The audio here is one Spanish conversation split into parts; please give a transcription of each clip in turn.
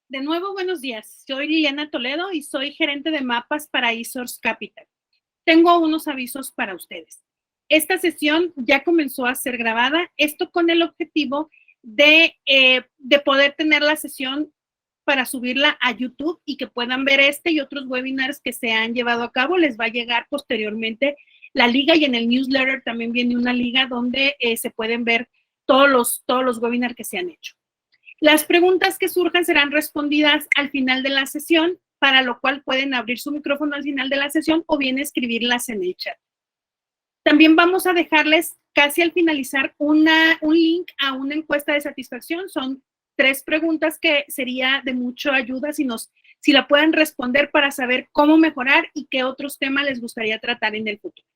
De nuevo, buenos días. Soy Liliana Toledo y soy gerente de mapas para eSource Capital. Tengo unos avisos para ustedes. Esta sesión ya comenzó a ser grabada, esto con el objetivo de poder tener la sesión para subirla a YouTube y que puedan ver este y otros webinars que se han llevado a cabo. Les va a llegar posteriormente la liga y en el newsletter también viene una liga donde se pueden ver todos los webinars que se han hecho. Las preguntas que surjan serán respondidas al final de la sesión, para lo cual pueden abrir su micrófono al final de la sesión o bien escribirlas en el chat. También vamos a dejarles casi al finalizar un link a una encuesta de satisfacción. Son 3 preguntas que sería de mucha ayuda si la pueden responder para saber cómo mejorar y qué otros temas les gustaría tratar en el futuro.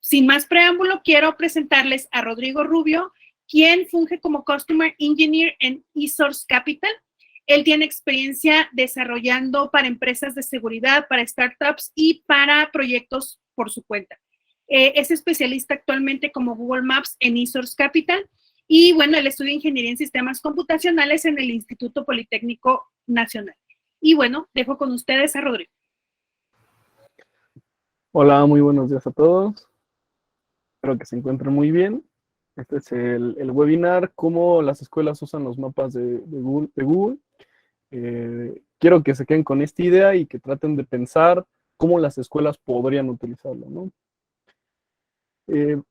Sin más preámbulo, quiero presentarles a Rodrigo Rubio, quien funge como Customer Engineer en eSource Capital. Él tiene experiencia desarrollando para empresas de seguridad, para startups y para proyectos por su cuenta. Es especialista actualmente como Google Maps en eSource Capital y bueno, él estudia Ingeniería en Sistemas Computacionales en el Instituto Politécnico Nacional. Y bueno, dejo con ustedes a Rodrigo. Hola, muy buenos días a todos. Espero que se encuentren muy bien. Este es el webinar, cómo las escuelas usan los mapas de Google. Quiero que se queden con esta idea y que traten de pensar cómo las escuelas podrían utilizarlo, ¿no?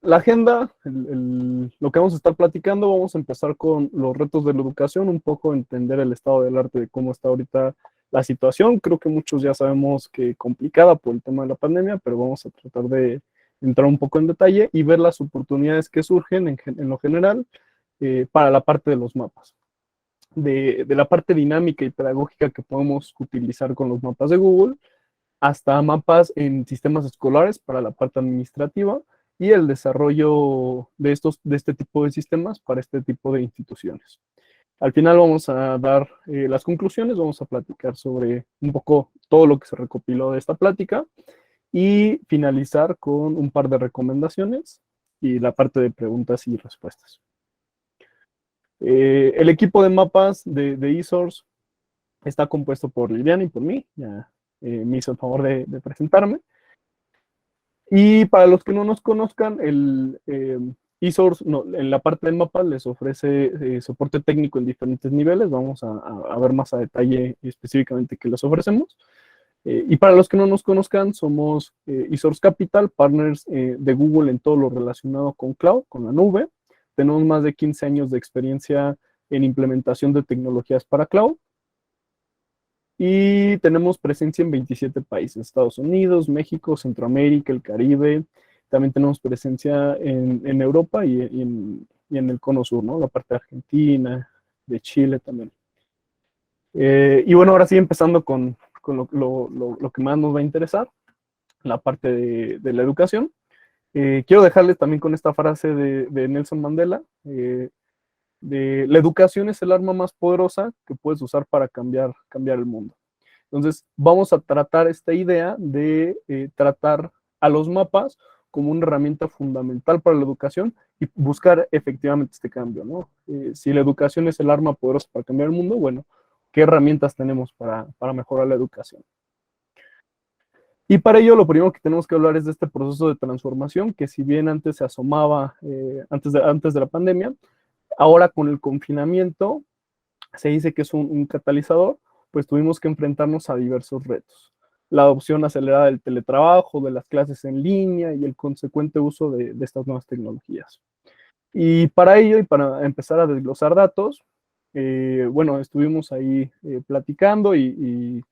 La agenda, lo que vamos a estar platicando, vamos a empezar con los retos de la educación, un poco entender el estado del arte de cómo está ahorita la situación. Creo que muchos ya sabemos que complicada por el tema de la pandemia, pero vamos a tratar de entrar un poco en detalle y ver las oportunidades que surgen en lo general para la parte de los mapas. De la parte dinámica y pedagógica que podemos utilizar con los mapas de Google, hasta mapas en sistemas escolares para la parte administrativa y el desarrollo de este tipo de sistemas para este tipo de instituciones. Al final vamos a dar las conclusiones, vamos a platicar sobre un poco todo lo que se recopiló de esta plática y finalizar con un par de recomendaciones y la parte de preguntas y respuestas. El equipo de mapas de eSource está compuesto por Liliana y por mí, ya me hizo el favor de presentarme. Y para los que no nos conozcan, el eSource en la parte del mapa les ofrece soporte técnico en diferentes niveles. Vamos a ver más a detalle específicamente qué les ofrecemos. Y para los que no nos conozcan, somos eSource Capital, partners de Google en todo lo relacionado con cloud, con la nube. Tenemos más de 15 años de experiencia en implementación de tecnologías para cloud. Y tenemos presencia en 27 países, Estados Unidos, México, Centroamérica, el Caribe. También tenemos presencia en Europa y en el Cono Sur, ¿no? La parte de Argentina, de Chile también. Y bueno, ahora sí, empezando con lo que más nos va a interesar, la parte de la educación. Quiero dejarles también con esta frase de Nelson Mandela, de la educación es el arma más poderosa que puedes usar para cambiar el mundo. Entonces, vamos a tratar esta idea de tratar a los mapas como una herramienta fundamental para la educación y buscar efectivamente este cambio, ¿no? Si la educación es el arma poderosa para cambiar el mundo, bueno, ¿qué herramientas tenemos para mejorar la educación? Y para ello, lo primero que tenemos que hablar es de este proceso de transformación, que si bien antes se asomaba, antes de la pandemia, ahora con el confinamiento se dice que es un catalizador, pues tuvimos que enfrentarnos a diversos retos. La adopción acelerada del teletrabajo, de las clases en línea y el consecuente uso de estas nuevas tecnologías. Y para ello, y para empezar a desglosar datos, bueno, estuvimos ahí platicando y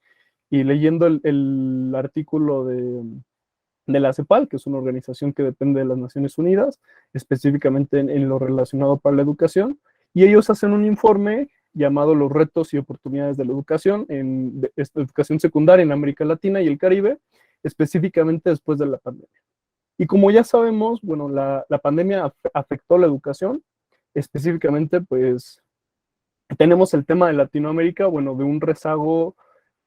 leyendo el artículo de la CEPAL, que es una organización que depende de las Naciones Unidas, específicamente en lo relacionado para la educación, y ellos hacen un informe llamado Los retos y oportunidades de la educación, educación secundaria en América Latina y el Caribe, específicamente después de la pandemia. Y como ya sabemos, bueno, la pandemia afectó la educación, específicamente pues tenemos el tema de Latinoamérica, bueno, de un rezago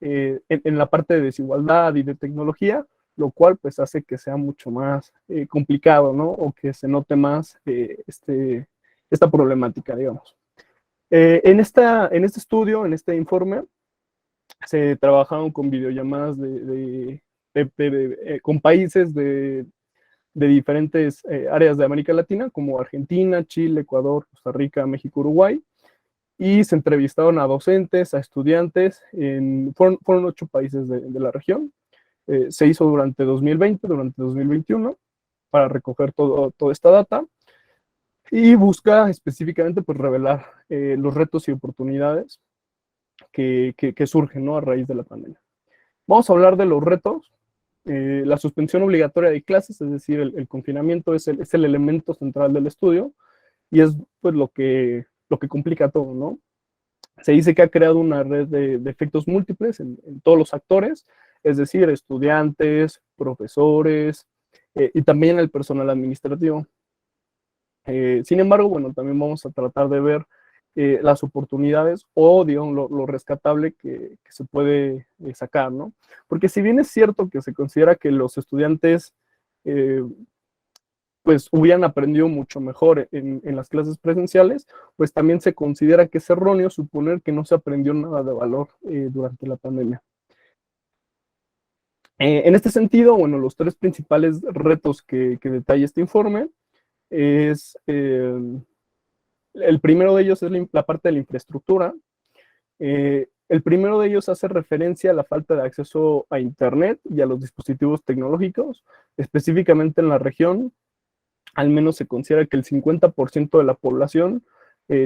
en la parte de desigualdad y de tecnología, lo cual pues hace que sea mucho más complicado, ¿no? O que se note más esta problemática, digamos. En este estudio, en este informe, se trabajaron con videollamadas con países de diferentes áreas de América Latina, como Argentina, Chile, Ecuador, Costa Rica, México, Uruguay, y se entrevistaron a docentes, a estudiantes, fueron 8 países de la región. Se hizo durante 2020, durante 2021, para recoger toda esta data, y busca específicamente pues, revelar los retos y oportunidades que surgen, ¿no?, a raíz de la pandemia. Vamos a hablar de los retos. La suspensión obligatoria de clases, es decir, el confinamiento es el elemento central del estudio y es pues, lo que complica todo, ¿no? Se dice que ha creado una red de efectos múltiples en todos los actores, es decir, estudiantes, profesores y también el personal administrativo. Sin embargo, bueno, también vamos a tratar de ver las oportunidades o, digamos, lo rescatable que se puede sacar, ¿no? Porque si bien es cierto que se considera que los estudiantes pues hubieran aprendido mucho mejor en las clases presenciales, pues también se considera que es erróneo suponer que no se aprendió nada de valor durante la pandemia. En este sentido, bueno, los 3 principales retos que detalla este informe es, el primero de ellos es la parte de la infraestructura. El primero de ellos hace referencia a la falta de acceso a Internet y a los dispositivos tecnológicos, específicamente en la región. Al menos se considera que el 50% de la población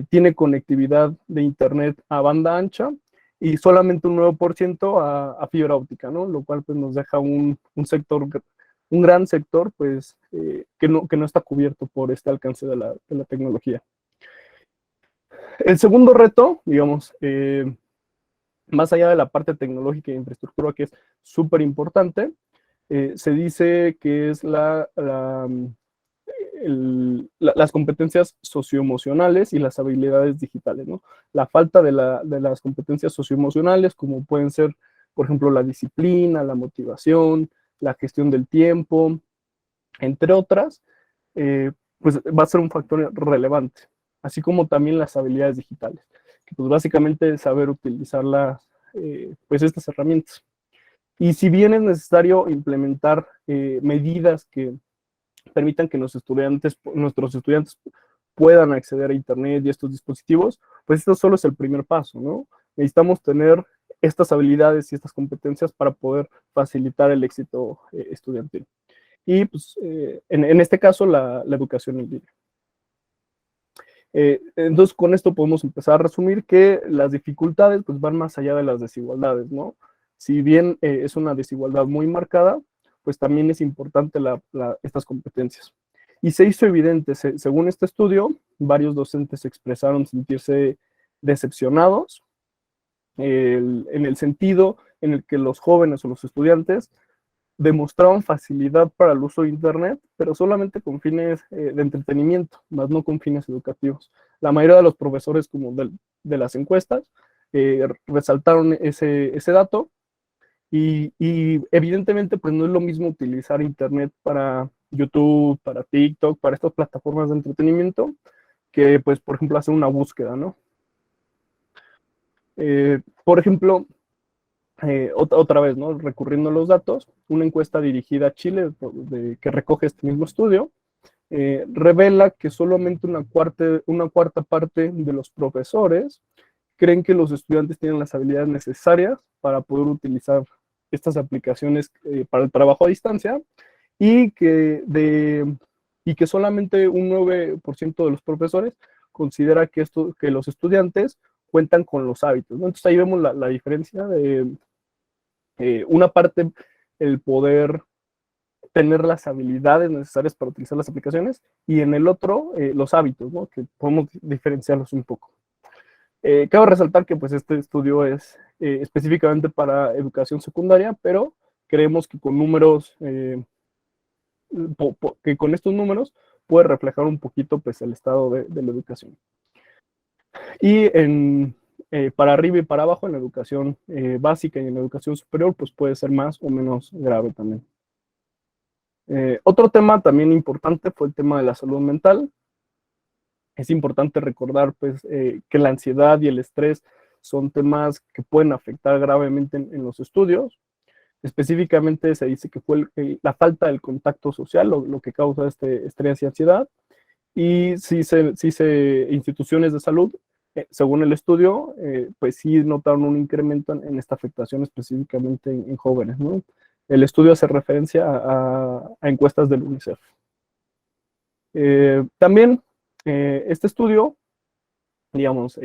tiene conectividad de Internet a banda ancha y solamente un 9% a fibra óptica, ¿no? Lo cual pues, nos deja un sector, un gran sector, pues, que no está cubierto por este alcance de la tecnología. El segundo reto, digamos, más allá de la parte tecnológica e infraestructura, que es súper importante, se dice que es las competencias socioemocionales y las habilidades digitales, ¿no? La falta de las competencias socioemocionales, como pueden ser, por ejemplo, la disciplina, la motivación, la gestión del tiempo, entre otras, pues va a ser un factor relevante, así como también las habilidades digitales, que pues básicamente es saber utilizar pues estas herramientas. Y si bien es necesario implementar medidas que permitan que nuestros estudiantes puedan acceder a Internet y estos dispositivos, pues esto solo es el primer paso, ¿no? Necesitamos tener estas habilidades y estas competencias para poder facilitar el éxito estudiantil. Y pues, en este caso, la educación en línea. Entonces, con esto podemos empezar a resumir que las dificultades pues, van más allá de las desigualdades, ¿no? Si bien es una desigualdad muy marcada, pues también es importante estas competencias. Y se hizo evidente, según este estudio, varios docentes expresaron sentirse decepcionados en el sentido en el que los jóvenes o los estudiantes demostraban facilidad para el uso de Internet, pero solamente con fines de entretenimiento, más no con fines educativos. La mayoría de los profesores, como de las encuestas, resaltaron ese dato y evidentemente pues no es lo mismo utilizar Internet para YouTube, para TikTok, para estas plataformas de entretenimiento, que pues por ejemplo hacer una búsqueda, ¿no? Por ejemplo, otra vez, ¿no? Recurriendo a los datos, una encuesta dirigida a Chile que recoge este mismo estudio, revela que solamente una cuarta parte de los profesores creen que los estudiantes tienen las habilidades necesarias para poder utilizar estas aplicaciones para el trabajo a distancia y que solamente un 9% de los profesores considera que los estudiantes cuentan con los hábitos, ¿no? Entonces ahí vemos la diferencia de una parte, el poder tener las habilidades necesarias para utilizar las aplicaciones y en el otro, los hábitos, ¿no? Que podemos diferenciarlos un poco. Cabe resaltar que pues, este estudio es específicamente para educación secundaria, pero creemos que con números, que con estos números puede reflejar un poquito pues, el estado de la educación. Y para arriba y para abajo en la educación básica y en la educación superior, pues puede ser más o menos grave también. Otro tema también importante fue el tema de la salud mental. Es importante recordar pues, que la ansiedad y el estrés son temas que pueden afectar gravemente en los estudios. Específicamente se dice que fue la falta del contacto social lo que causa este estrés y ansiedad. Y instituciones de salud, según el estudio, pues sí notaron un incremento en esta afectación específicamente en jóvenes, ¿no? El estudio hace referencia a encuestas del UNICEF. También este estudio, digamos,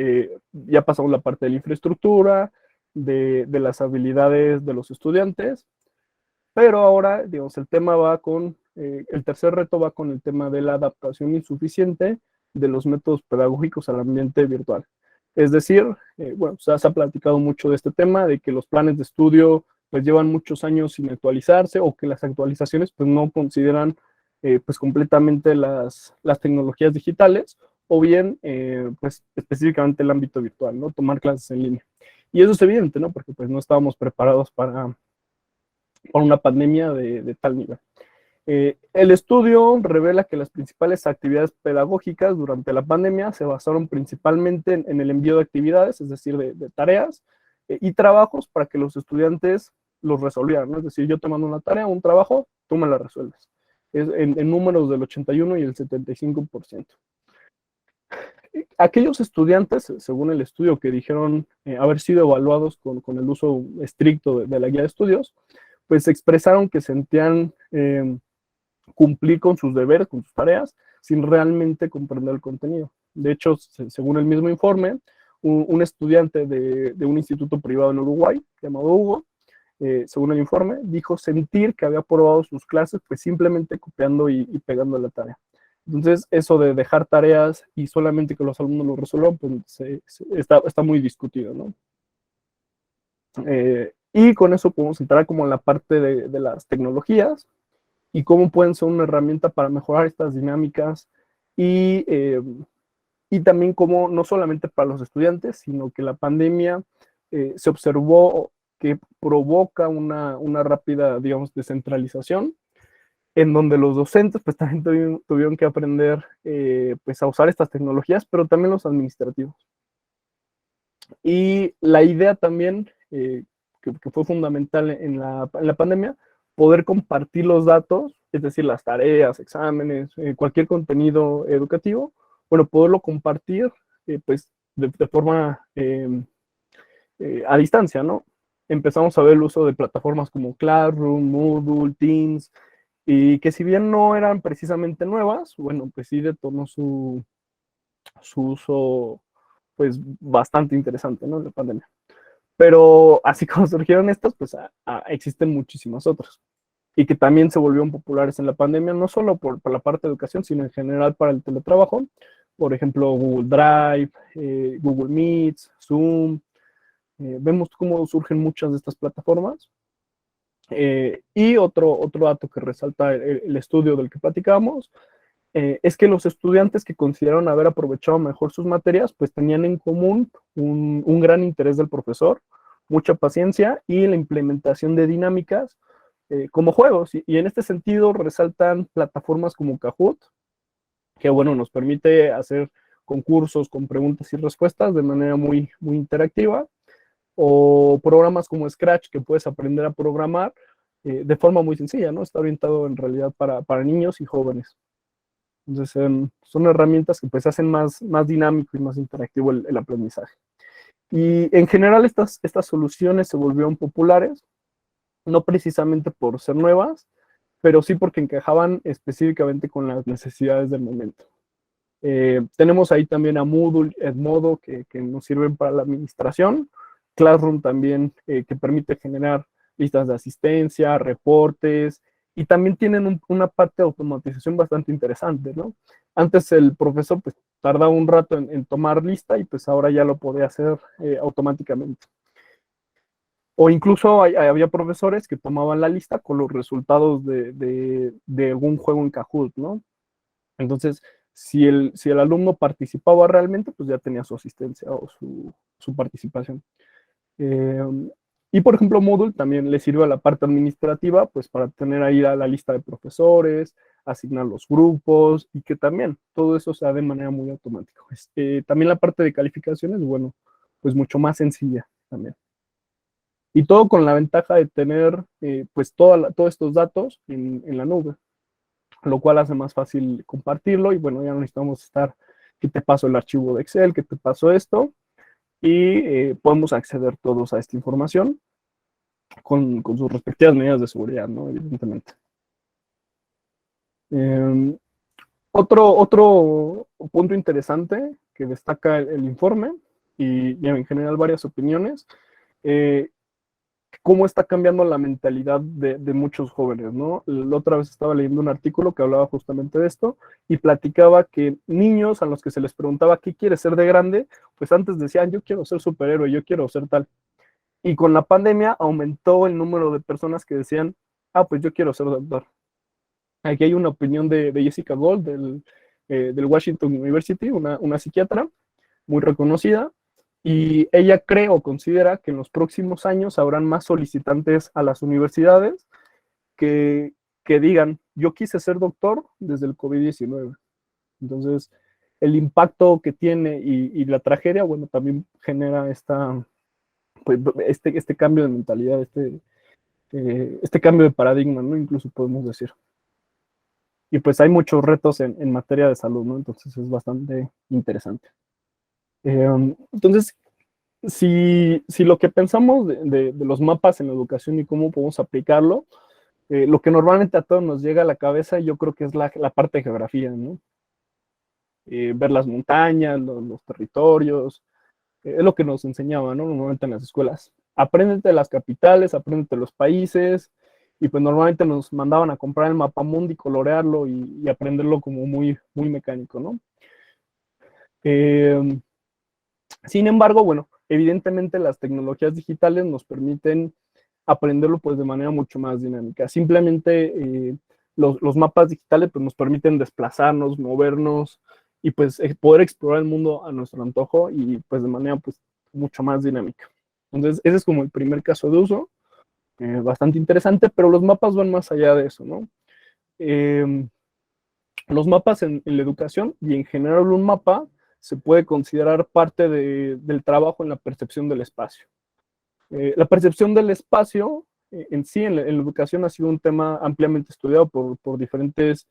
ya pasamos la parte de la infraestructura, de las habilidades de los estudiantes, pero ahora, digamos, el tema va con, el tercer reto va con el tema de la adaptación insuficiente de los métodos pedagógicos al ambiente virtual. Es decir, bueno, se ha platicado mucho de este tema, de que los planes de estudio pues llevan muchos años sin actualizarse o que las actualizaciones pues no consideran pues completamente las tecnologías digitales o bien pues específicamente el ámbito virtual, ¿no? Tomar clases en línea. Y eso es evidente, ¿no? Porque pues no estábamos preparados para una pandemia de tal nivel. El estudio revela que las principales actividades pedagógicas durante la pandemia se basaron principalmente en el envío de actividades, es decir, de tareas y trabajos para que los estudiantes los resolvieran, ¿no? Es decir, yo te mando una tarea, un trabajo, tú me la resuelves. Es en números del 81 y el 75%. Aquellos estudiantes, según el estudio, que dijeron haber sido evaluados con el uso estricto de la guía de estudios, pues expresaron que sentían cumplir con sus deberes, con sus tareas, sin realmente comprender el contenido. De hecho, según el mismo informe, un estudiante de un instituto privado en Uruguay, llamado Hugo, según el informe, dijo sentir que había aprobado sus clases, pues simplemente copiando y pegando la tarea. Entonces, eso de dejar tareas y solamente que los alumnos lo resuelvan, pues está muy discutido, ¿no? Y con eso podemos entrar como en la parte de las tecnologías y cómo pueden ser una herramienta para mejorar estas dinámicas y, y también cómo no solamente para los estudiantes, sino que la pandemia se observó que provoca una rápida, digamos, descentralización, en donde los docentes pues también tuvieron que aprender pues a usar estas tecnologías, pero también los administrativos. Y la idea también, que fue fundamental en la pandemia, poder compartir los datos, es decir, las tareas, exámenes, cualquier contenido educativo, bueno, poderlo compartir pues de forma a distancia, ¿no? Empezamos a ver el uso de plataformas como Classroom, Moodle, Teams, y que si bien no eran precisamente nuevas, bueno, pues sí detonó su uso pues bastante interesante, ¿no? En la pandemia. Pero así como surgieron estas, pues existen muchísimas otras. Y que también se volvieron populares en la pandemia, no solo por la parte de educación, sino en general para el teletrabajo. Por ejemplo, Google Drive, Google Meets, Zoom. Vemos cómo surgen muchas de estas plataformas. Y otro dato que resalta el estudio del que platicamos es que los estudiantes que consideraron haber aprovechado mejor sus materias, pues tenían en común un gran interés del profesor, mucha paciencia y la implementación de dinámicas como juegos. Y en este sentido resaltan plataformas como Kahoot, que bueno, nos permite hacer concursos con preguntas y respuestas de manera muy interactiva, o programas como Scratch, que puedes aprender a programar de forma muy sencilla, ¿no? Está orientado en realidad para niños y jóvenes. Entonces, son herramientas que pues hacen más dinámico y más interactivo el aprendizaje. Y en general estas soluciones se volvieron populares, no precisamente por ser nuevas, pero sí porque encajaban específicamente con las necesidades del momento. Tenemos ahí también a Moodle, Edmodo, que nos sirven para la administración, Classroom también, que permite generar listas de asistencia, reportes, y también tienen una parte de automatización bastante interesante, ¿no? Antes el profesor pues tardaba un rato en tomar lista y pues ahora ya lo podía hacer automáticamente. O incluso había profesores que tomaban la lista con los resultados de algún juego en Kahoot, ¿no? Entonces, si el alumno participaba realmente, pues ya tenía su asistencia o su participación. Y por ejemplo, Moodle también le sirve a la parte administrativa, pues para tener ahí la lista de profesores, asignar los grupos y que también todo eso se da de manera muy automática. También la parte de calificaciones, bueno, pues mucho más sencilla también. Y todo con la ventaja de tener pues todos estos datos en la nube, lo cual hace más fácil compartirlo y bueno, ya no necesitamos estar que te paso el archivo de Excel, que te paso esto, y podemos acceder todos a esta información con sus respectivas medidas de seguridad, ¿no? Evidentemente. Otro punto interesante que destaca el informe y en general varias opiniones, cómo está cambiando la mentalidad de muchos jóvenes, ¿no? La otra vez estaba leyendo un artículo que hablaba justamente de esto y platicaba que niños a los que se les preguntaba qué quieres ser de grande, pues antes decían yo quiero ser superhéroe, yo quiero ser tal. Y con la pandemia aumentó el número de personas que decían, pues yo quiero ser doctor. Aquí hay una opinión de Jessica Gold del Washington University, una psiquiatra muy reconocida, y ella cree o considera que en los próximos años habrán más solicitantes a las universidades que, que digan, yo quise ser doctor desde el COVID-19. Entonces, el impacto que tiene y la tragedia, bueno, también genera pues, este cambio de mentalidad, este cambio de paradigma, ¿no? Incluso podemos decir. Y pues hay muchos retos en materia de salud, ¿no? Entonces es bastante interesante. Entonces, si lo que pensamos de los mapas en la educación y cómo podemos aplicarlo, lo que normalmente a todos nos llega a la cabeza, yo creo que es la parte de geografía, ¿no? Ver las montañas, los territorios, es lo que nos enseñaba, ¿no? Normalmente en las escuelas. Apréndete las capitales, apréndete los países, y pues normalmente nos mandaban a comprar el mapamundi, colorearlo y aprenderlo como muy, muy mecánico, ¿no? Sin embargo, bueno, evidentemente las tecnologías digitales nos permiten aprenderlo pues de manera mucho más dinámica. Simplemente los mapas digitales pues nos permiten desplazarnos, movernos y pues poder explorar el mundo a nuestro antojo y pues de manera pues mucho más dinámica. Entonces ese es como el primer caso de uso, bastante interesante, pero los mapas van más allá de eso, ¿no? Los mapas en la educación y en general un mapa se puede considerar parte del trabajo en la percepción del espacio. La percepción del espacio en sí, en la educación, ha sido un tema ampliamente estudiado por diferentes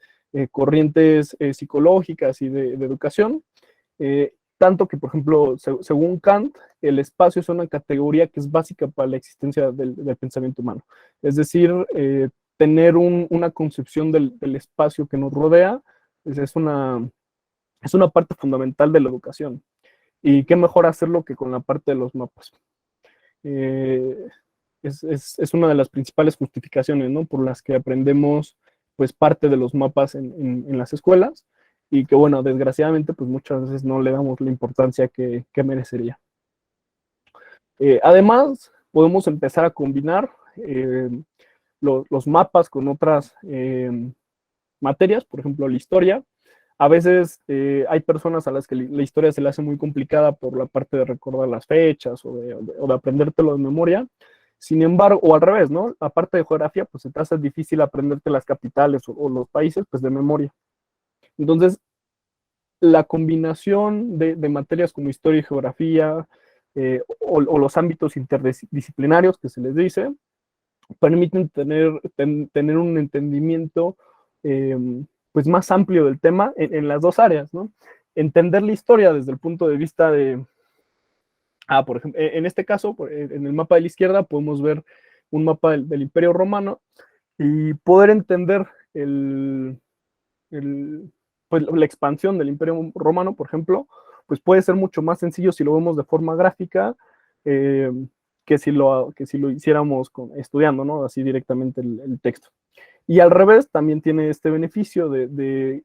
corrientes psicológicas y de educación, tanto que, por ejemplo, según Kant, el espacio es una categoría que es básica para la existencia del pensamiento humano. Es decir, tener una concepción del espacio que nos rodea es una parte fundamental de la educación. Y qué mejor hacerlo que con la parte de los mapas. Eh, es una de las principales justificaciones, ¿no? Por las que aprendemos pues parte de los mapas en las escuelas y que bueno, desgraciadamente pues muchas veces no le damos la importancia que merecería. Además, podemos empezar a combinar los mapas con otras materias, por ejemplo, la historia. A veces hay personas a las que la historia se le hace muy complicada por la parte de recordar las fechas o de aprendértelo de memoria. Sin embargo, o al revés, ¿no? Aparte de geografía, pues se te hace difícil aprenderte las capitales o los países, pues de memoria. Entonces, la combinación de materias como historia y geografía o los ámbitos interdisciplinarios que se les dice, permiten tener un entendimiento pues más amplio del tema en las dos áreas, ¿no? Entender la historia desde el punto de vista por ejemplo, en este caso, en el mapa de la izquierda podemos ver un mapa del Imperio Romano y poder entender pues, la expansión del Imperio Romano, por ejemplo, pues puede ser mucho más sencillo si lo vemos de forma gráfica eh, que si lo hiciéramos estudiando, ¿no? Así directamente el texto. Y al revés, también tiene este beneficio de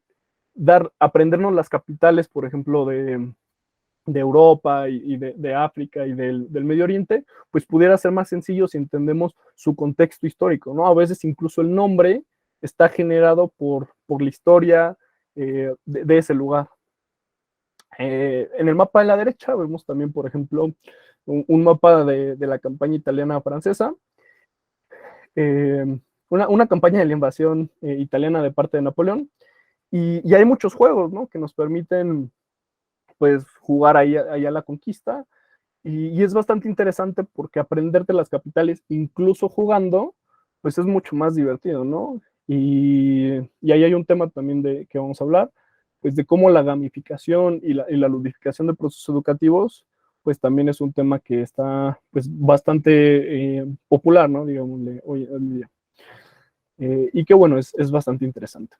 aprendernos las capitales, por ejemplo, de Europa y de África y del Medio Oriente, pues pudiera ser más sencillo si entendemos su contexto histórico, ¿no? A veces incluso el nombre está generado por la historia de ese lugar. En el mapa de la derecha vemos también, por ejemplo, un mapa de la campaña italiana-francesa, una campaña de la invasión italiana de parte de Napoleón. Y hay muchos juegos, ¿no? Que nos permiten, pues, jugar ahí a la conquista. Y es bastante interesante porque aprenderte las capitales, incluso jugando, pues es mucho más divertido, ¿no? Y ahí hay un tema también de que vamos a hablar, pues de cómo la gamificación y la ludificación de procesos educativos, pues también es un tema que está, pues, bastante popular, ¿no? Digámosle, hoy en día. Y que, bueno, es bastante interesante.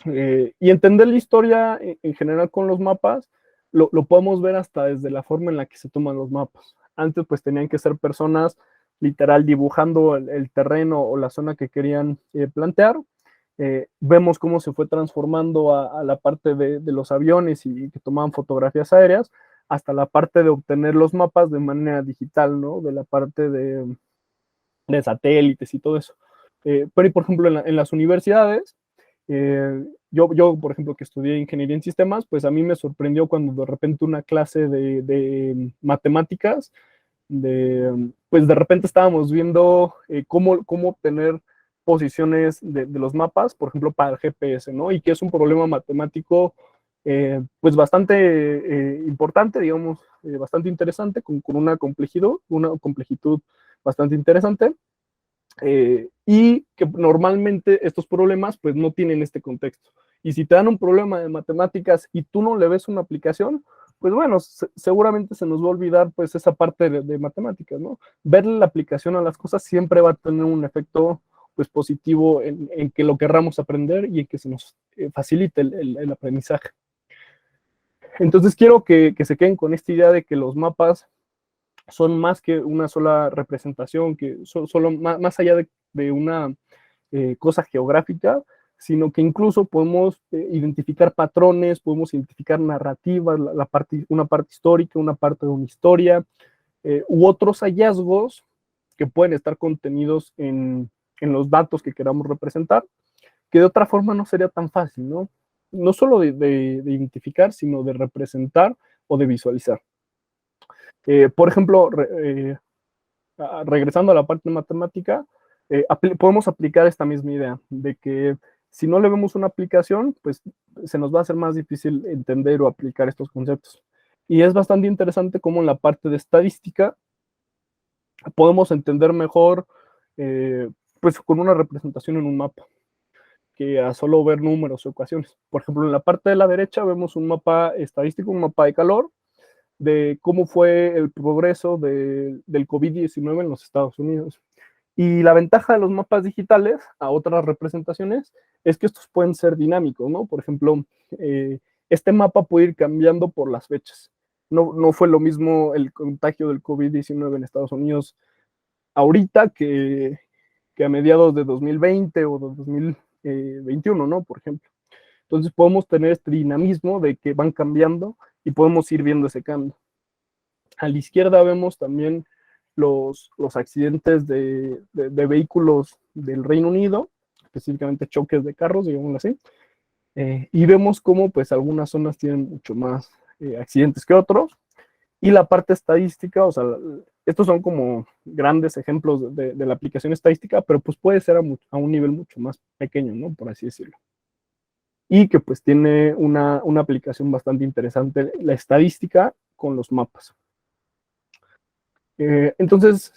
Y entender la historia en general con los mapas, lo podemos ver hasta desde la forma en la que se toman los mapas. Antes pues tenían que ser personas literal dibujando el terreno o la zona que querían plantear. Vemos cómo se fue transformando a la parte de los aviones y que tomaban fotografías aéreas, hasta la parte de obtener los mapas de manera digital, ¿no? De la parte de satélites y todo eso. Pero, por ejemplo, en las universidades, yo, por ejemplo, que estudié ingeniería en sistemas, pues a mí me sorprendió cuando de repente una clase de matemáticas, pues de repente estábamos viendo cómo obtener posiciones de los mapas, por ejemplo, para el GPS, ¿no? Y que es un problema matemático, pues bastante importante, digamos, bastante interesante, con una complejitud bastante interesante. Y que normalmente estos problemas pues no tienen este contexto. Y si te dan un problema de matemáticas y tú no le ves una aplicación, pues bueno, seguramente se nos va a olvidar pues esa parte de matemáticas, ¿no? Verle la aplicación a las cosas siempre va a tener un efecto pues positivo en que lo querramos aprender y en que se nos facilite el aprendizaje. Entonces quiero que se queden con esta idea de que los mapas son más que una sola representación, que solo más allá de una cosa geográfica, sino que incluso podemos identificar patrones, podemos identificar narrativas, una parte histórica, una parte de una historia, u otros hallazgos que pueden estar contenidos en los datos que queramos representar, que de otra forma no sería tan fácil, ¿no? No solo de identificar, sino de representar o de visualizar. Por ejemplo, regresando a la parte matemática, podemos aplicar esta misma idea de que si no le vemos una aplicación, pues se nos va a hacer más difícil entender o aplicar estos conceptos. Y es bastante interesante cómo en la parte de estadística podemos entender mejor, pues con una representación en un mapa, que a solo ver números o ecuaciones. Por ejemplo, en la parte de la derecha vemos un mapa estadístico, un mapa de calor, de cómo fue el progreso del COVID-19 en los Estados Unidos. Y la ventaja de los mapas digitales a otras representaciones es que estos pueden ser dinámicos, ¿no? Por ejemplo, este mapa puede ir cambiando por las fechas. No fue lo mismo el contagio del COVID-19 en Estados Unidos ahorita que a mediados de 2020 o de 2021, ¿no? Por ejemplo. Entonces podemos tener este dinamismo de que van cambiando y podemos ir viendo ese cambio. A la izquierda vemos también los accidentes de vehículos del Reino Unido, específicamente choques de carros, digámoslo así, y vemos cómo pues algunas zonas tienen mucho más accidentes que otros, y la parte estadística, o sea, estos son como grandes ejemplos de la aplicación estadística, pero pues puede ser a un nivel mucho más pequeño, ¿no? Por así decirlo. Y que pues tiene una aplicación bastante interesante, la estadística con los mapas. Entonces,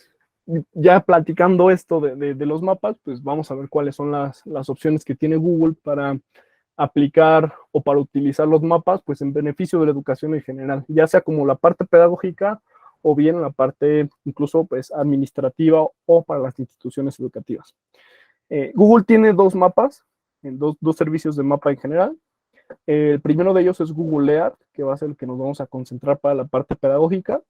ya platicando esto de los mapas, pues vamos a ver cuáles son las opciones que tiene Google para aplicar o para utilizar los mapas, pues en beneficio de la educación en general, ya sea como la parte pedagógica o bien la parte incluso pues administrativa o para las instituciones educativas. Google tiene dos mapas, dos servicios de mapa en general. El primero de ellos es Google Earth, que va a ser el que nos vamos a concentrar para la parte pedagógica,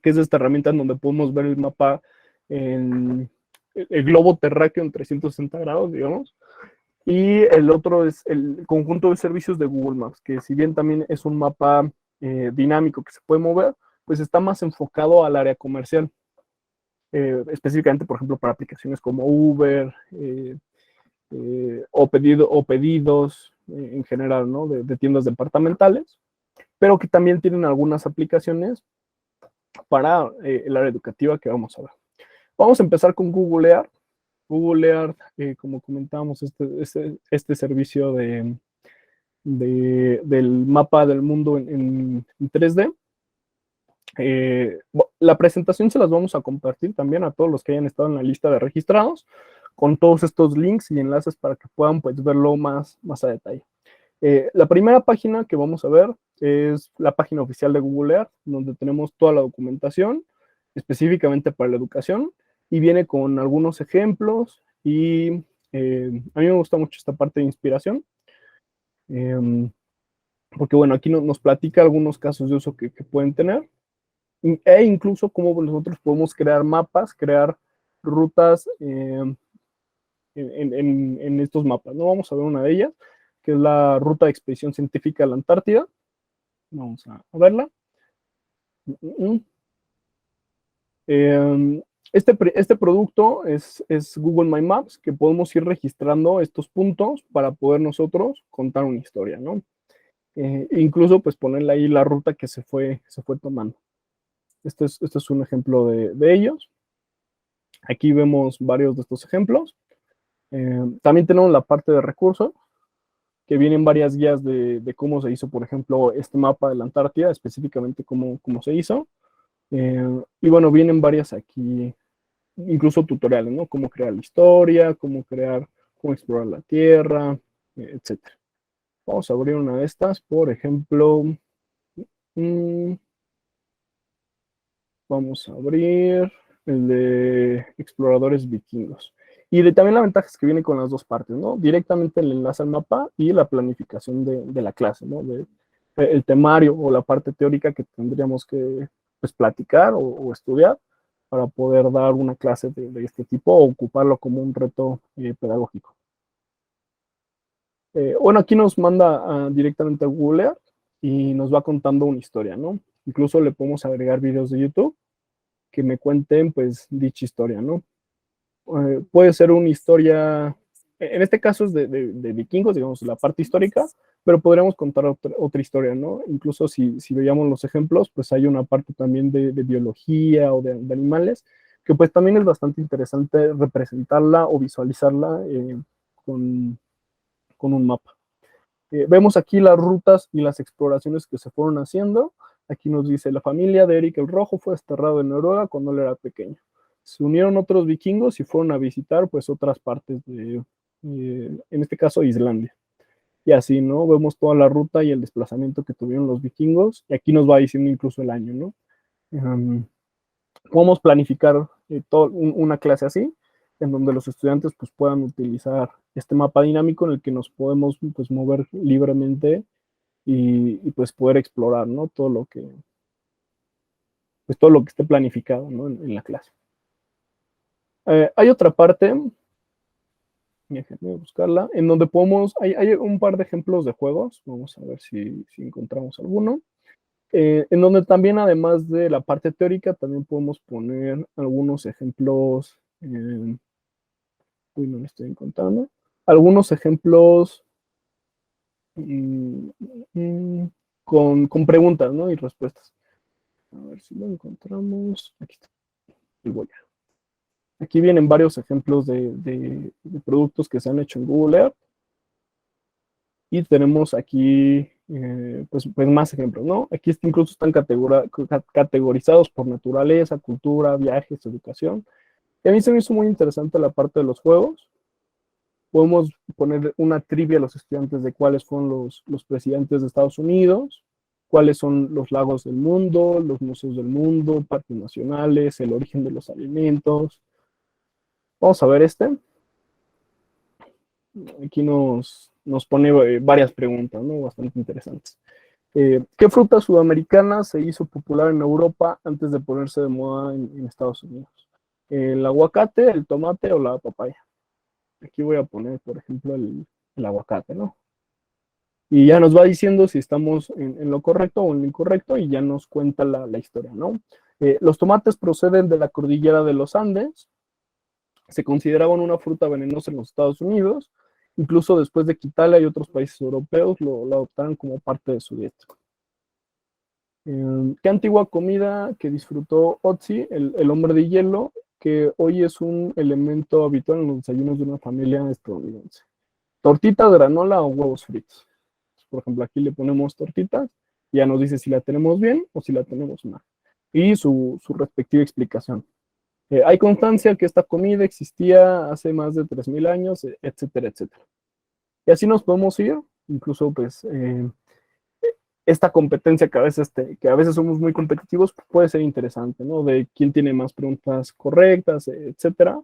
que es esta herramienta en donde podemos ver el mapa en el globo terráqueo en 360 grados, digamos. Y el otro es el conjunto de servicios de Google Maps, que si bien también es un mapa dinámico que se puede mover, pues está más enfocado al área comercial. Específicamente, por ejemplo, para aplicaciones como Uber o pedidos en general, ¿no? De tiendas departamentales, pero que también tienen algunas aplicaciones para el área educativa que vamos a ver. Vamos a empezar con Google Earth. Google Earth, como comentábamos, este servicio del mapa del mundo en 3D. La presentación se las vamos a compartir también a todos los que hayan estado en la lista de registrados, con todos estos links y enlaces para que puedan pues, verlo más a detalle. La primera página que vamos a ver es la página oficial de Google Earth, donde tenemos toda la documentación, específicamente para la educación, y viene con algunos ejemplos, y a mí me gusta mucho esta parte de inspiración, porque bueno, aquí nos platica algunos casos de uso que pueden tener, e incluso cómo nosotros podemos crear mapas, crear rutas en estos mapas, ¿no? Vamos a ver una de ellas, que es la ruta de expedición científica a la Antártida. Vamos a verla. Este producto es Google My Maps, que podemos ir registrando estos puntos para poder nosotros contar una historia, ¿no? Incluso pues ponerle ahí la ruta que se fue tomando. Este es un ejemplo de ellos. Aquí vemos varios de estos ejemplos. También tenemos la parte de recursos, que vienen varias guías de cómo se hizo, por ejemplo, este mapa de la Antártida, específicamente cómo se hizo. Y bueno, vienen varias aquí, incluso tutoriales, ¿no? Cómo crear la historia, cómo explorar la Tierra, etc. Vamos a abrir una de estas, por ejemplo, vamos a abrir el de exploradores vikingos. Y también la ventaja es que viene con las dos partes, ¿no? Directamente el enlace al mapa y la planificación de la clase, ¿no? El temario o la parte teórica que tendríamos que pues, platicar o estudiar para poder dar una clase de este tipo o ocuparlo como un reto pedagógico. Bueno, aquí nos manda directamente a Google Earth y nos va contando una historia, ¿no? Incluso le podemos agregar videos de YouTube que me cuenten, pues, dicha historia, ¿no? Puede ser una historia, en este caso es de vikingos, digamos, la parte histórica, pero podríamos contar otra historia, ¿no? Incluso si veíamos los ejemplos, pues hay una parte también de biología o de animales, que pues también es bastante interesante representarla o visualizarla con un mapa. Vemos aquí las rutas y las exploraciones que se fueron haciendo. Aquí nos dice, la familia de Eric el Rojo fue desterrado en Noruega cuando él era pequeño. Se unieron otros vikingos y fueron a visitar pues otras partes en este caso Islandia. Y así, ¿no? Vemos toda la ruta y el desplazamiento que tuvieron los vikingos. Y aquí nos va diciendo incluso el año, ¿no? Podemos planificar una clase así, en donde los estudiantes pues, puedan utilizar este mapa dinámico en el que nos podemos pues, mover libremente y pues poder explorar, ¿no? Todo lo que esté planificado, ¿no? en la clase. Hay otra parte, déjenme buscarla, en donde hay un par de ejemplos de juegos, vamos a ver si encontramos alguno, en donde también además de la parte teórica, también podemos poner algunos ejemplos, no me estoy encontrando, algunos ejemplos con preguntas, ¿no? Y respuestas. A ver si lo encontramos. Aquí está. Aquí vienen varios ejemplos de productos que se han hecho en Google Earth. Y tenemos aquí pues más ejemplos, ¿no? Aquí incluso están categorizados por naturaleza, cultura, viajes, educación. Y a mí se me hizo muy interesante la parte de los juegos. Podemos poner una trivia a los estudiantes de cuáles fueron los presidentes de Estados Unidos, cuáles son los lagos del mundo, los museos del mundo, parques nacionales, el origen de los alimentos. Vamos a ver este. Aquí nos pone varias preguntas, ¿no? Bastante interesantes. ¿Qué fruta sudamericana se hizo popular en Europa antes de ponerse de moda en Estados Unidos? ¿El aguacate, el tomate o la papaya? Aquí voy a poner, por ejemplo, el aguacate, ¿no? Y ya nos va diciendo si estamos en lo correcto o en lo incorrecto y ya nos cuenta la historia, ¿no? Los tomates proceden de la cordillera de los Andes, se consideraban una fruta venenosa en los Estados Unidos, incluso después de que Italia y otros países europeos lo adoptaron como parte de su dieta. ¿Qué antigua comida que disfrutó Otzi, el hombre de hielo, que hoy es un elemento habitual en los desayunos de una familia estadounidense. Tortita, granola o huevos fritos. Por ejemplo, aquí le ponemos tortitas, y ya nos dice si la tenemos bien o si la tenemos mal. Y su respectiva explicación. Hay constancia que esta comida existía hace más de 3000 años, etcétera, etcétera. Y así nos podemos ir, incluso pues esta competencia que a veces somos muy competitivos puede ser interesante, ¿no? De quién tiene más preguntas correctas, etcétera.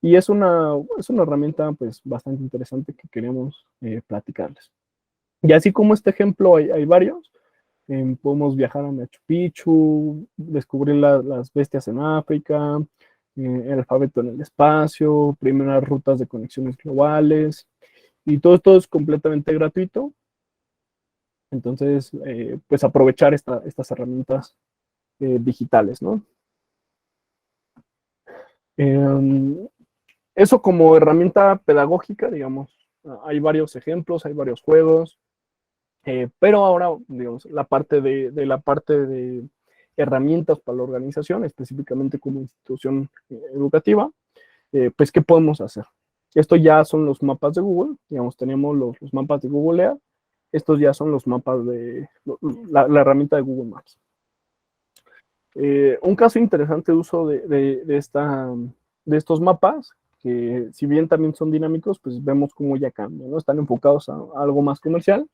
Y es una herramienta pues bastante interesante que queremos platicarles. Y así como este ejemplo hay varios. Podemos viajar a Machu Picchu, descubrir las bestias en África, el alfabeto en el espacio, primeras rutas de conexiones globales, y todo esto es completamente gratuito. Entonces, pues aprovechar estas herramientas digitales, ¿no? Eso como herramienta pedagógica, digamos, hay varios ejemplos, hay varios juegos, pero ahora, digamos, la parte de herramientas para la organización, específicamente como institución educativa, pues, ¿qué podemos hacer? Esto ya son los mapas de Google, digamos, tenemos los mapas de Google Earth, estos ya son los mapas de la herramienta de Google Maps. Un caso interesante de uso de estos mapas, que si bien también son dinámicos, pues vemos cómo ya cambian, ¿no? Están enfocados a algo más comercial,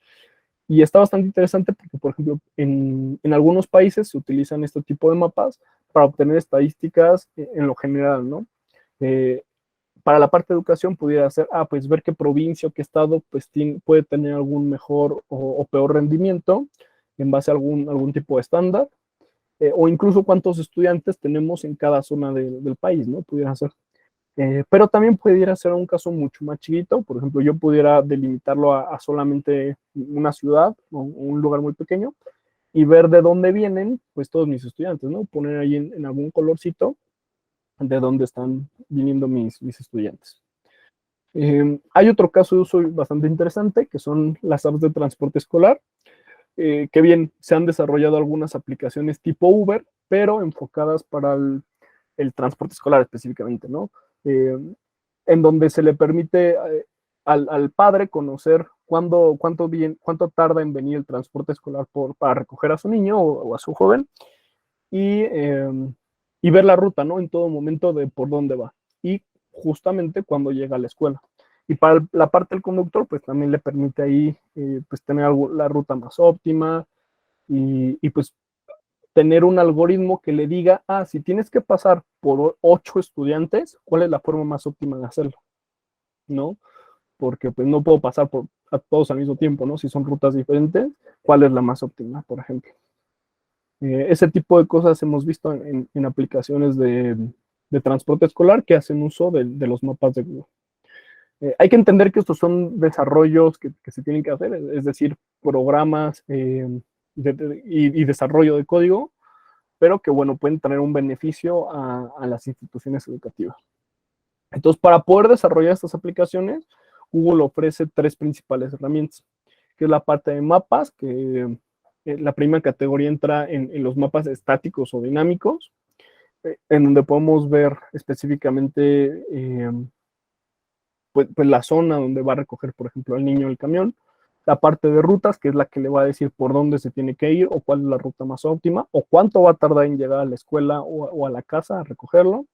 y está bastante interesante porque, por ejemplo, en algunos países se utilizan este tipo de mapas para obtener estadísticas en lo general, ¿no? Eh, para la parte de educación pudiera ser, pues ver qué provincia o qué estado pues puede tener algún mejor o peor rendimiento en base a algún tipo de estándar, o incluso cuántos estudiantes tenemos en cada zona del país, ¿no? Pudiera ser. Pero también pudiera ser un caso mucho más chiquito. Por ejemplo, yo pudiera delimitarlo a solamente una ciudad o un lugar muy pequeño y ver de dónde vienen pues todos mis estudiantes, ¿no? Poner ahí en algún colorcito de dónde están viniendo mis estudiantes. Hay otro caso de uso bastante interesante, que son las apps de transporte escolar, que bien, se han desarrollado algunas aplicaciones tipo Uber, pero enfocadas para el transporte escolar específicamente, ¿no? Eh, en donde se le permite al padre conocer cuánto tarda en venir el transporte escolar para recoger a su niño o a su joven, y, eh, y ver la ruta, ¿no? En todo momento de por dónde va y justamente cuando llega a la escuela. Y para la parte del conductor, pues también le permite ahí pues tener la ruta más óptima, y pues tener un algoritmo que le diga, si tienes que pasar por 8 estudiantes, ¿cuál es la forma más óptima de hacerlo? ¿No? Porque pues no puedo pasar a todos al mismo tiempo, ¿no? Si son rutas diferentes, ¿cuál es la más óptima, por ejemplo? Ese tipo de cosas hemos visto en aplicaciones de transporte escolar que hacen uso de los mapas de Google. Hay que entender que estos son desarrollos que se tienen que hacer, es decir, programas y desarrollo de código, pero que, bueno, pueden tener un beneficio a las instituciones educativas. Entonces, para poder desarrollar estas aplicaciones, Google ofrece 3 principales herramientas, que es la parte de mapas, que la primera categoría entra en los mapas estáticos o dinámicos, en donde podemos ver específicamente pues la zona donde va a recoger, por ejemplo, al niño el camión, la parte de rutas, que es la que le va a decir por dónde se tiene que ir o cuál es la ruta más óptima o cuánto va a tardar en llegar a la escuela o a la casa a recogerlo,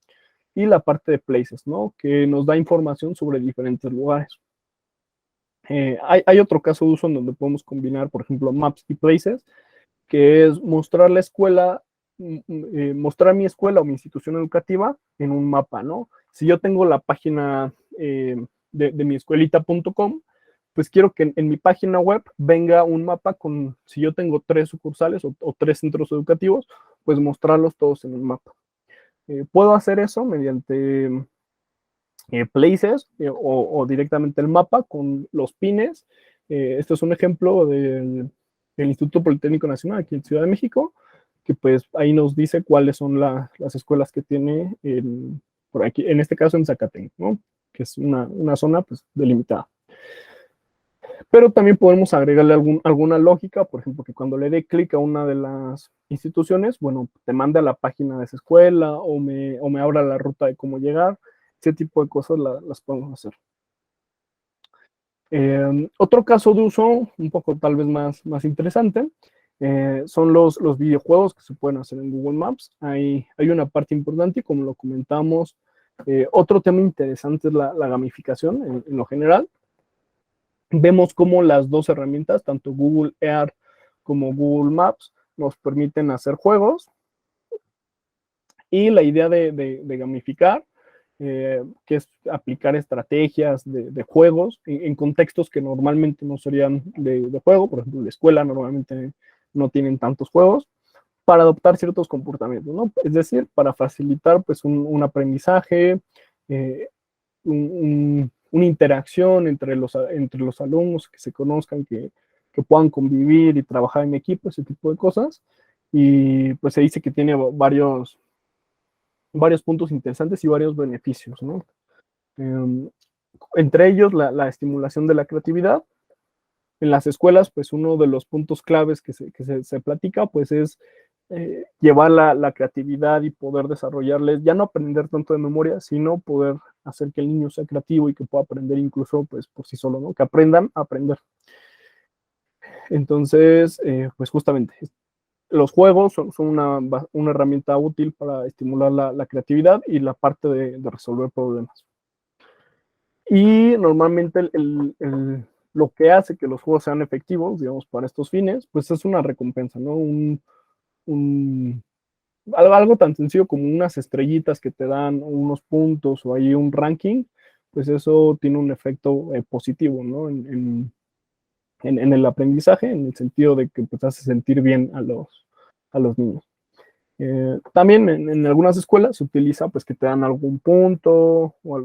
y la parte de places, ¿no? Que nos da información sobre diferentes lugares. Hay otro caso de uso en donde podemos combinar, por ejemplo, maps y places, que es mostrar la escuela, mostrar mi escuela o mi institución educativa en un mapa, ¿no? Si yo tengo la página de miescuelita.com, pues quiero que en mi página web venga un mapa con, si yo tengo 3 sucursales o 3 centros educativos, pues mostrarlos todos en un mapa. Puedo hacer eso mediante places o directamente el mapa con los pines. Este es un ejemplo del Instituto Politécnico Nacional aquí en Ciudad de México, que pues ahí nos dice cuáles son las escuelas que tiene por aquí, en este caso en Zacatenco, ¿no? Que es una zona pues delimitada. Pero también podemos agregarle alguna lógica, por ejemplo, que cuando le dé clic a una de las instituciones, bueno, te mande a la página de esa escuela o me abra la ruta de cómo llegar. Ese tipo de cosas las podemos hacer. Otro caso de uso, un poco tal vez más interesante, son los videojuegos que se pueden hacer en Google Maps. Hay una parte importante y como lo comentamos, otro tema interesante es la gamificación en lo general. Vemos cómo las dos herramientas, tanto Google Earth como Google Maps, nos permiten hacer juegos. Y la idea de gamificar, que es aplicar estrategias de juegos en contextos que normalmente no serían de juego. Por ejemplo, la escuela normalmente no tienen tantos juegos, para adoptar ciertos comportamientos, ¿no? Es decir, para facilitar pues un aprendizaje, una interacción entre los alumnos, que se conozcan, que puedan convivir y trabajar en equipo, ese tipo de cosas. Y pues se dice que tiene varios puntos interesantes y varios beneficios, ¿no? Entre ellos, la estimulación de la creatividad. En las escuelas, pues uno de los puntos claves que se platica, pues es llevar la creatividad y poder desarrollarles, ya no aprender tanto de memoria, sino poder hacer que el niño sea creativo y que pueda aprender incluso pues por sí solo, ¿no? Que aprendan a aprender. Entonces, pues justamente, los juegos son una herramienta útil para estimular la creatividad y la parte de resolver problemas. Y normalmente lo que hace que los juegos sean efectivos, digamos, para estos fines, pues es una recompensa, ¿no? Algo tan sencillo como unas estrellitas que te dan unos puntos o ahí un ranking, pues eso tiene un efecto positivo, ¿no? En el aprendizaje, en el sentido de que pues, hace sentir bien a los niños. También en algunas escuelas se utiliza pues que te dan algún punto o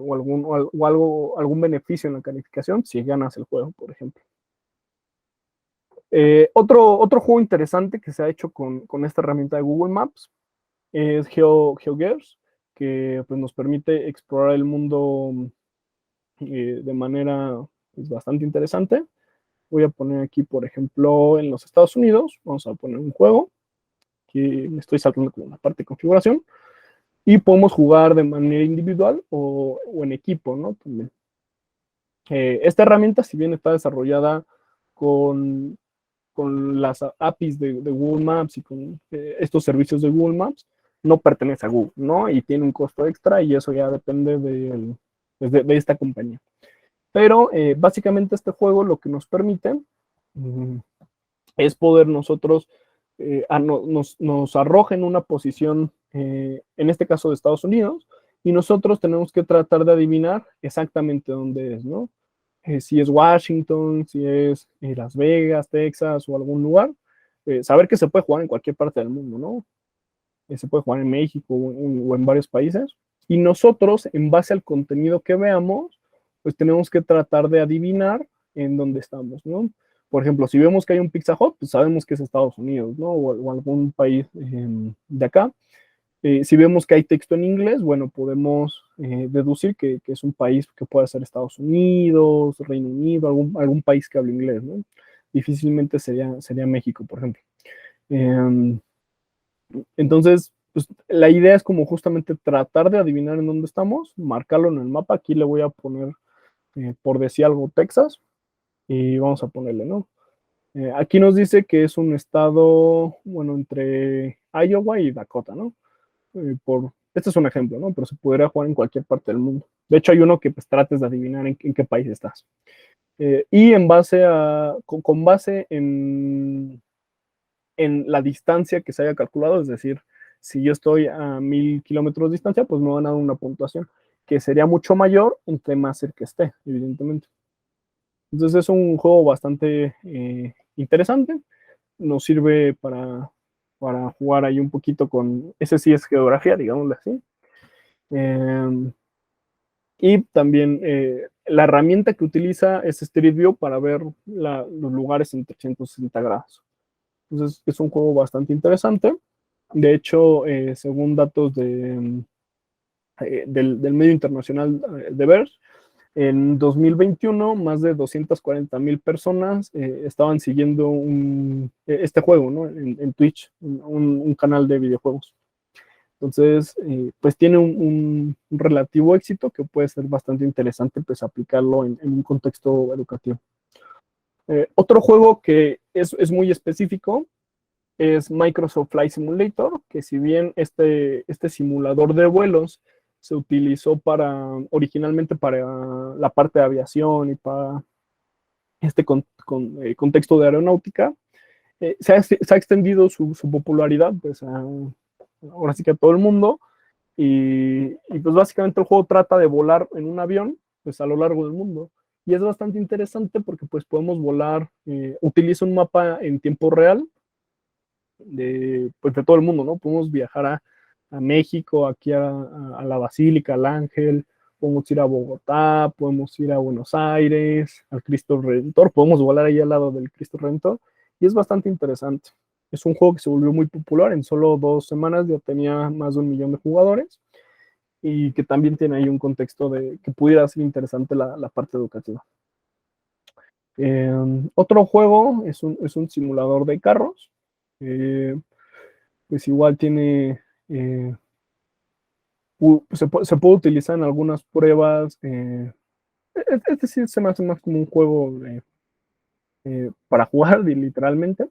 algún beneficio en la calificación si ganas el juego, por ejemplo. Otro juego interesante que se ha hecho con esta herramienta de Google Maps es GeoGuessr, que pues, nos permite explorar el mundo de manera pues, bastante interesante. Voy a poner aquí, por ejemplo, en los Estados Unidos, vamos a poner un juego que me estoy saltando con una parte de configuración, y podemos jugar de manera individual o en equipo, ¿no? También. Esta herramienta, si bien está desarrollada con las APIs de Google Maps y con estos servicios de Google Maps, no pertenece a Google, ¿no? Y tiene un costo extra y eso ya depende de esta compañía. Pero básicamente este juego lo que nos permite es poder nosotros, nos arroja en una posición, en este caso de Estados Unidos, y nosotros tenemos que tratar de adivinar exactamente dónde es, ¿no? Si es Washington, si es Las Vegas, Texas o algún lugar, saber que se puede jugar en cualquier parte del mundo, ¿no? Se puede jugar en México o en varios países. Y nosotros, en base al contenido que veamos, pues tenemos que tratar de adivinar en dónde estamos, ¿no? Por ejemplo, si vemos que hay un Pizza Hut, pues sabemos que es Estados Unidos, ¿no? O algún país de acá. Si vemos que hay texto en inglés, bueno, podemos deducir que es un país que puede ser Estados Unidos, Reino Unido, algún país que hable inglés, ¿no? Difícilmente sería México, por ejemplo. Entonces, pues, la idea es como justamente tratar de adivinar en dónde estamos, marcarlo en el mapa. Aquí le voy a poner, por decir algo, Texas, y vamos a ponerle, ¿no? Aquí nos dice que es un estado, bueno, entre Iowa y Dakota, ¿no? Este es un ejemplo, ¿no? Pero se podría jugar en cualquier parte del mundo. De hecho, hay uno que pues trates de adivinar en qué país estás. Y con base en la distancia que se haya calculado, es decir, si yo estoy a 1000 kilómetros de distancia, pues me van a dar una puntuación que sería mucho mayor entre más cerca esté, evidentemente. Entonces es un juego bastante interesante, nos sirve para jugar ahí un poquito con, ese sí es geografía, digámoslo así. Y también la herramienta que utiliza es Street View para ver los lugares en 360 grados. Entonces es un juego bastante interesante. De hecho, según datos del medio internacional de Verge, En 2021, más de 240,000 personas estaban siguiendo este juego, ¿no? En Twitch, un canal de videojuegos. Entonces, pues tiene un relativo éxito que puede ser bastante interesante, pues aplicarlo en un contexto educativo. Otro juego que es muy específico es Microsoft Flight Simulator, que si bien este simulador de vuelos se utilizó originalmente para la parte de aviación y para este contexto de aeronáutica, se ha extendido su popularidad pues ahora sí que a todo el mundo y pues básicamente el juego trata de volar en un avión pues a lo largo del mundo y es bastante interesante porque pues podemos volar, utiliza un mapa en tiempo real pues de todo el mundo, ¿no? Podemos viajar a México, aquí a la Basílica, al Ángel, podemos ir a Bogotá, podemos ir a Buenos Aires, al Cristo Redentor, podemos volar ahí al lado del Cristo Redentor, y es bastante interesante. Es un juego que se volvió muy popular, en solo 2 semanas ya tenía más de 1 millón de jugadores, y que también tiene ahí un contexto de que pudiera ser interesante la parte educativa. Otro juego es un simulador de carros, pues igual tiene, se puede utilizar en algunas pruebas. Es decir, se me hace más como un juego para jugar, literalmente.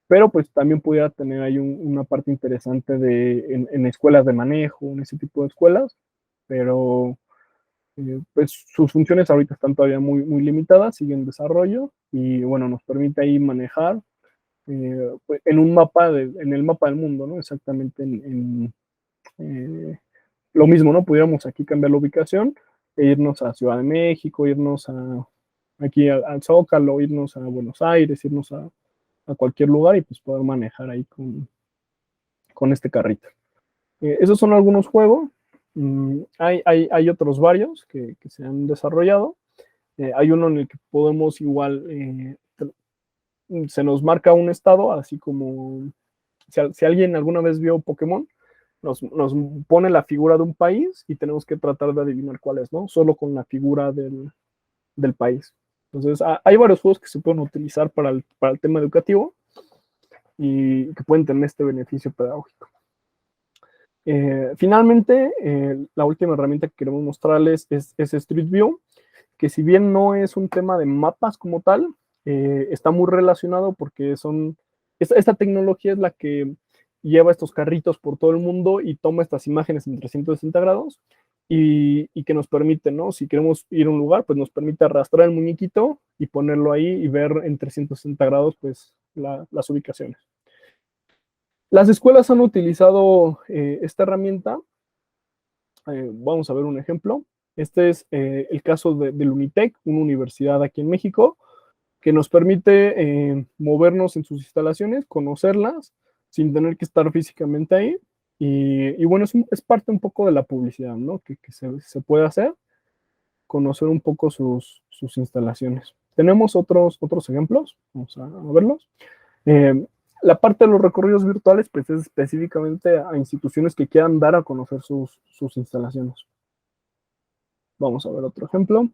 Pero pues también pudiera tener ahí una parte interesante en escuelas de manejo, en ese tipo de escuelas, pero pues sus funciones ahorita están todavía muy, muy limitadas, siguen en desarrollo y bueno, nos permite ahí manejar pues, en el mapa del mundo, ¿no? Exactamente lo mismo, ¿no? Pudiéramos aquí cambiar la ubicación e irnos a Ciudad de México, irnos aquí al Zócalo, irnos a Buenos Aires, irnos a cualquier lugar y pues poder manejar ahí con este carrito. Esos son algunos juegos. Hay otros varios que se han desarrollado. Hay uno en el que podemos igual, se nos marca un estado, así como si alguien alguna vez vio Pokémon, nos pone la figura de un país y tenemos que tratar de adivinar cuál es, ¿no? Solo con la figura del país. Entonces, hay varios juegos que se pueden utilizar para el tema educativo y que pueden tener este beneficio pedagógico. Finalmente, la última herramienta que queremos mostrarles es Street View, que si bien no es un tema de mapas como tal, está muy relacionado porque esta tecnología es la que lleva estos carritos por todo el mundo y toma estas imágenes en 360 grados y que nos permite, ¿no? Si queremos ir a un lugar, pues nos permite arrastrar el muñequito y ponerlo ahí y ver en 360 grados, pues, las ubicaciones. Las escuelas han utilizado esta herramienta. Vamos a ver un ejemplo. Este es el caso del Unitec, una universidad aquí en México, que nos permite movernos en sus instalaciones, conocerlas, sin tener que estar físicamente ahí. Y bueno, es parte un poco de la publicidad, ¿no? Que se puede hacer, conocer un poco sus instalaciones. Tenemos otros ejemplos, vamos a verlos. La parte de los recorridos virtuales, pues es específicamente a instituciones que quieran dar a conocer sus instalaciones. Vamos a ver otro ejemplo.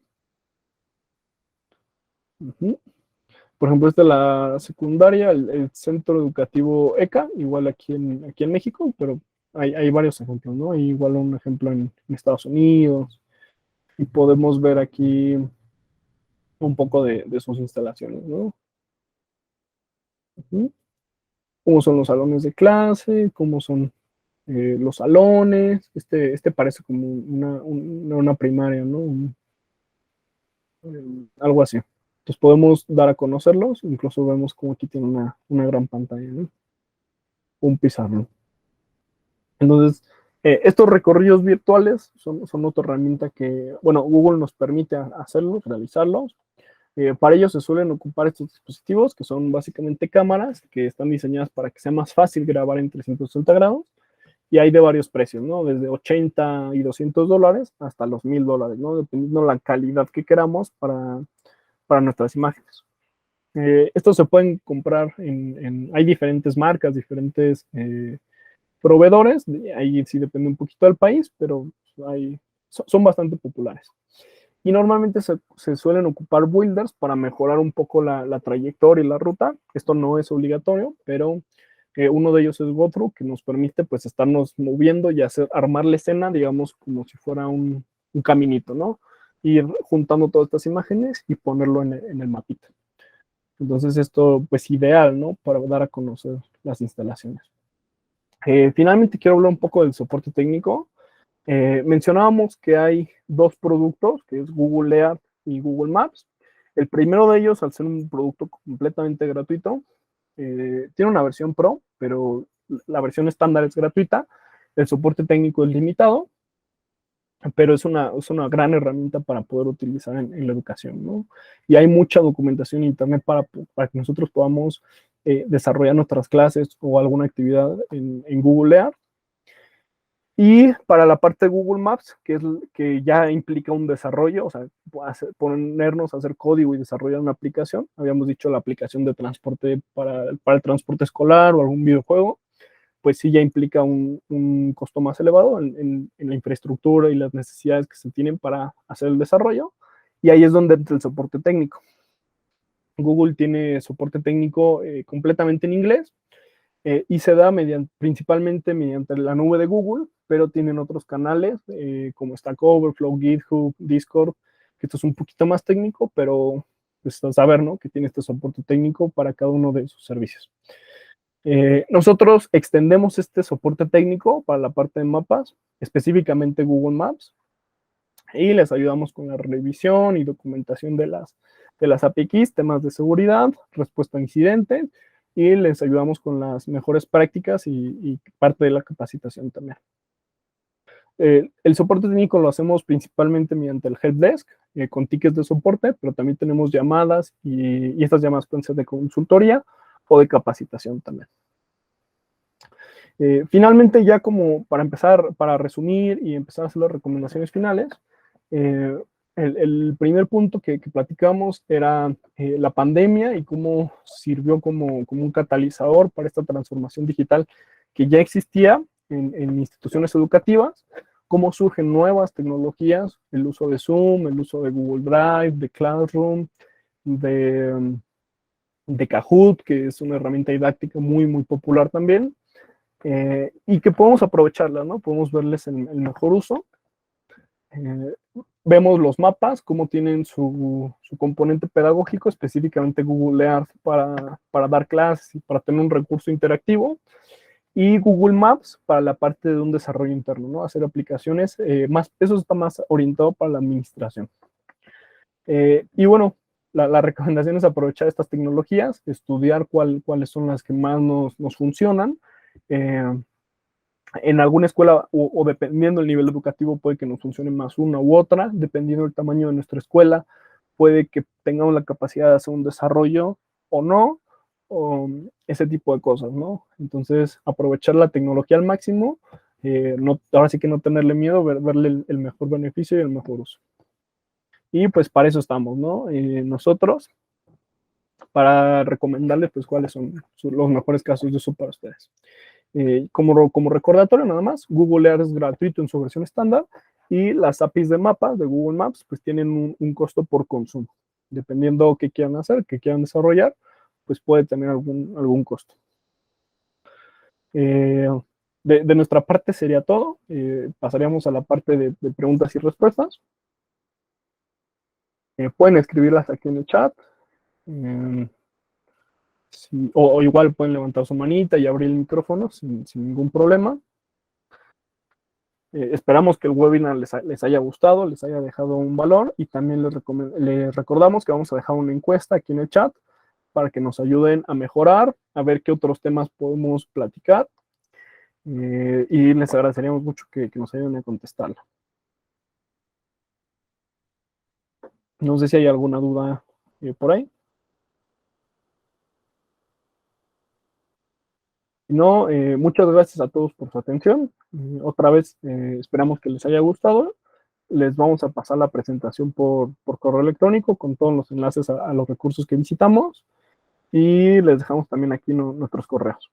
Por ejemplo, esta es la secundaria, el Centro Educativo ECA, igual aquí en México, pero hay varios ejemplos, ¿no? Hay igual un ejemplo en Estados Unidos, y podemos ver aquí un poco de sus instalaciones, ¿no? Cómo son los salones de clase, cómo son los salones. Este parece como una primaria, ¿no? Algo así. Entonces podemos dar a conocerlos, incluso vemos como aquí tiene una gran pantalla, ¿no? Un pizarrón. Entonces, estos recorridos virtuales son otra herramienta que, bueno, Google nos permite hacerlos, realizarlos. Para ello se suelen ocupar estos dispositivos, que son básicamente cámaras que están diseñadas para que sea más fácil grabar en 360 grados. Y hay de varios precios, ¿no? Desde 80 y $200 hasta los $1,000, ¿no? Dependiendo la calidad que queramos para nuestras imágenes. Estos se pueden comprar hay diferentes marcas, diferentes proveedores, ahí sí depende un poquito del país, pero hay son bastante populares. Y normalmente se suelen ocupar builders para mejorar un poco la trayectoria y la ruta. Esto no es obligatorio, pero uno de ellos es GoThru, que nos permite pues estarnos moviendo y armar la escena, digamos, como si fuera un caminito, ¿no? Ir juntando todas estas imágenes y ponerlo en el mapita. Entonces esto pues ideal, ¿no? Para dar a conocer las instalaciones. Finalmente quiero hablar un poco del soporte técnico. Mencionábamos que hay dos productos, que es Google Earth y Google Maps. El primero de ellos, al ser un producto completamente gratuito, tiene una versión Pro, pero la versión estándar es gratuita. El soporte técnico es limitado, pero es una gran herramienta para poder utilizar en la educación, ¿no? Y hay mucha documentación en Internet para que nosotros podamos desarrollar nuestras clases o alguna actividad en Google Earth. Y para la parte de Google Maps, que ya implica un desarrollo, o sea, ponernos a hacer código y desarrollar una aplicación. Habíamos dicho la aplicación de transporte para el transporte escolar o algún videojuego, pues sí ya implica un costo más elevado en la infraestructura y las necesidades que se tienen para hacer el desarrollo. Y ahí es donde entra el soporte técnico. Google tiene soporte técnico completamente en inglés. Y se da principalmente mediante la nube de Google, pero tienen otros canales como Stack Overflow, GitHub, Discord, que esto es un poquito más técnico, pero pues saber, ¿no? Que tiene este soporte técnico para cada uno de sus servicios. Nosotros extendemos este soporte técnico para la parte de mapas, específicamente Google Maps, y les ayudamos con la revisión y documentación de las APIs, temas de seguridad, respuesta a incidentes, y les ayudamos con las mejores prácticas y parte de la capacitación también. El soporte técnico lo hacemos principalmente mediante el helpdesk, con tickets de soporte, pero también tenemos llamadas y estas llamadas pueden ser de consultoría o de capacitación también. Finalmente, ya como para empezar, para resumir y empezar a hacer las recomendaciones finales, el primer punto que platicamos era la pandemia y cómo sirvió como un catalizador para esta transformación digital que ya existía en instituciones educativas, cómo surgen nuevas tecnologías, el uso de Zoom, el uso de Google Drive, de Classroom, de Kahoot, que es una herramienta didáctica muy, muy popular también, y que podemos aprovecharla, ¿no? Podemos verles el mejor uso. Vemos los mapas, cómo tienen su componente pedagógico, específicamente Google Earth para dar clases y para tener un recurso interactivo, y Google Maps para la parte de un desarrollo interno, ¿no? Hacer aplicaciones, eso está más orientado para la administración. Y bueno, la recomendación es aprovechar estas tecnologías, estudiar cuáles son las que más nos funcionan. En alguna escuela o dependiendo del nivel educativo puede que nos funcione más una u otra, dependiendo del tamaño de nuestra escuela, puede que tengamos la capacidad de hacer un desarrollo o no, o ese tipo de cosas, ¿no? Entonces, aprovechar la tecnología al máximo, ahora sí que no tenerle miedo, verle el mejor beneficio y el mejor uso. Y pues para eso estamos, ¿no? Nosotros, para recomendarles pues cuáles son los mejores casos de uso para ustedes. Como recordatorio nada más, Google Earth es gratuito en su versión estándar y las APIs de mapas de Google Maps pues tienen un costo por consumo. Dependiendo qué quieran hacer, qué quieran desarrollar, pues puede tener algún costo. De nuestra parte sería todo. Pasaríamos a la parte de preguntas y respuestas. Pueden escribirlas aquí en el chat. Sí, o igual pueden levantar su manita y abrir el micrófono sin ningún problema. Esperamos que el webinar les haya gustado, les haya dejado un valor y también les recordamos que vamos a dejar una encuesta aquí en el chat para que nos ayuden a mejorar, a ver qué otros temas podemos platicar y les agradeceríamos mucho que nos ayuden a contestarla. No sé si hay alguna duda por ahí. No, muchas gracias a todos por su atención. Otra vez, esperamos que les haya gustado. Les vamos a pasar la presentación por correo electrónico con todos los enlaces a los recursos que visitamos y les dejamos también aquí nuestros correos.